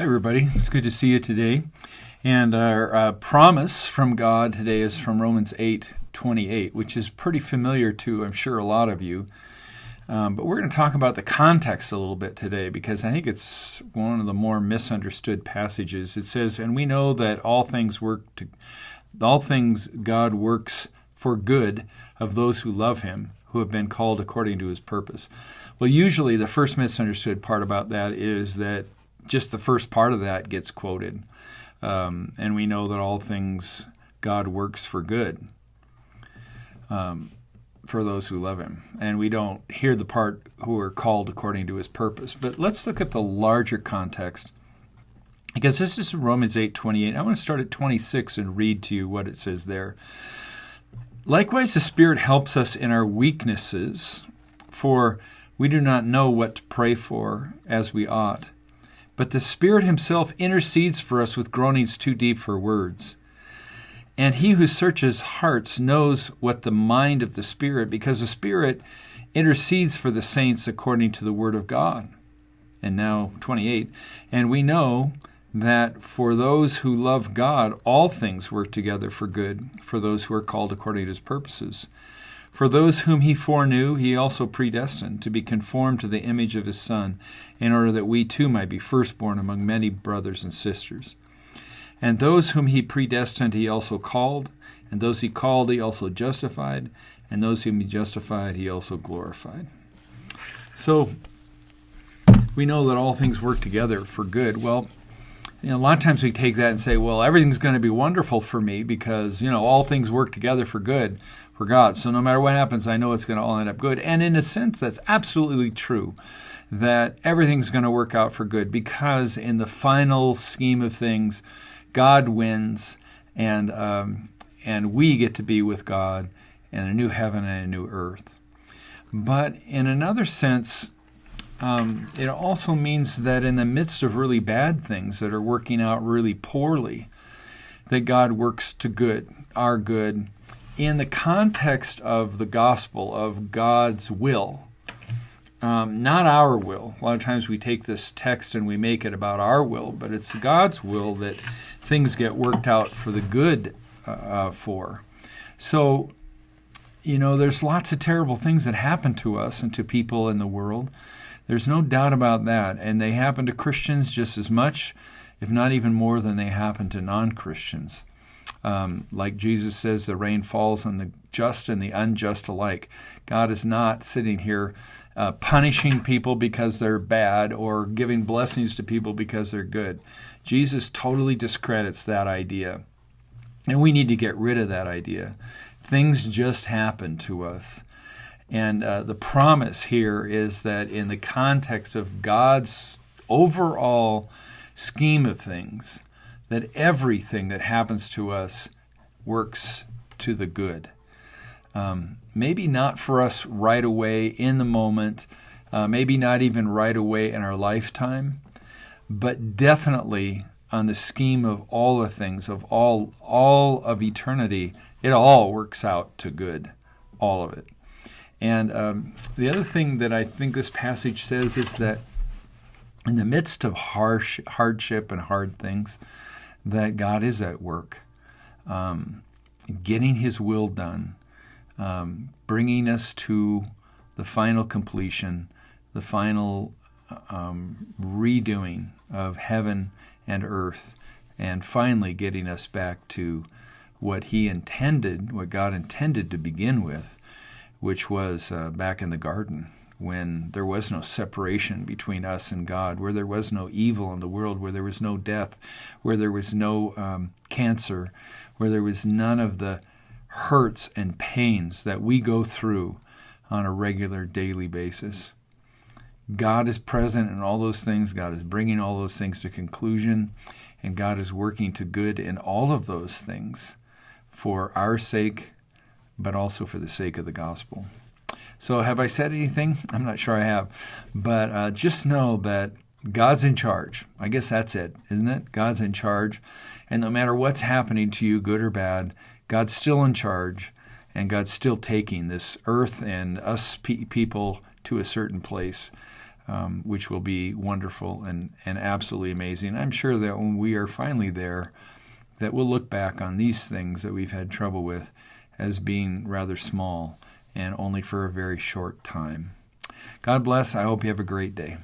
Hi, everybody. It's good to see you today. And our promise from God today is from Romans 8:28, which is pretty familiar to, I'm sure, a lot of you. But we're going to talk about the context a little bit today because I think it's one of the more misunderstood passages. It says, "And we know that all things God works for good of those who love Him, who have been called according to His purpose." Well, usually the first misunderstood part about that is that just the first part of that gets quoted. And we know that all things God works for good for those who love Him. And we don't hear the part who are called according to His purpose. But let's look at the larger context. Because this is Romans 8:28. I want to start at 26 and read to you what it says there. "Likewise, the Spirit helps us in our weaknesses, for we do not know what to pray for as we ought. But the Spirit Himself intercedes for us with groanings too deep for words. And He who searches hearts knows what the mind of the Spirit, because the Spirit intercedes for the saints according to the Word of God." And now 28, "And we know that for those who love God, all things work together for good, for those who are called according to His purposes. For those whom He foreknew, He also predestined to be conformed to the image of His Son, in order that we too might be firstborn among many brothers and sisters. And those whom He predestined, He also called, and those He called, He also justified, and those whom He justified, He also glorified." So, we know that all things work together for good. Well, a lot of times we take that and say, well, everything's going to be wonderful for me because, all things work together for good for God. So no matter what happens, I know it's going to all end up good. And in a sense, that's absolutely true, that everything's going to work out for good because in the final scheme of things, God wins and we get to be with God in a new heaven and a new earth. But in another sense, it also means that in the midst of really bad things that are working out really poorly, that God works to good, our good, in the context of the gospel, of God's will, not our will. A lot of times we take this text and we make it about our will, but it's God's will that things get worked out for the good for. So, there's lots of terrible things that happen to us and to people in the world. There's no doubt about that. And they happen to Christians just as much, if not even more, than they happen to non-Christians. Like Jesus says, the rain falls on the just and the unjust alike. God is not sitting here punishing people because they're bad or giving blessings to people because they're good. Jesus totally discredits that idea. And we need to get rid of that idea. Things just happen to us. And the promise here is that in the context of God's overall scheme of things, that everything that happens to us works to the good. Maybe not for us right away in the moment, maybe not even right away in our lifetime, but definitely on the scheme of all the things, of all of eternity, it all works out to good, all of it. And the other thing that I think this passage says is that in the midst of hardship and hard things, that God is at work, getting His will done, bringing us to the final completion, the final redoing of heaven and earth, and finally getting us back to what He intended, what God intended to begin with, which was back in the garden when there was no separation between us and God, where there was no evil in the world, where there was no death, where there was no cancer, where there was none of the hurts and pains that we go through on a regular daily basis. God is present in all those things. God is bringing all those things to conclusion, and God is working to good in all of those things for our sake, but also for the sake of the gospel. So have I said anything? I'm not sure I have. But just know that God's in charge. I guess that's it, isn't it? God's in charge. And no matter what's happening to you, good or bad, God's still in charge. And God's still taking this earth and us people to a certain place which will be wonderful and absolutely amazing. I'm sure that when we are finally there, that we'll look back on these things that we've had trouble with as being rather small and only for a very short time. God bless. I hope you have a great day.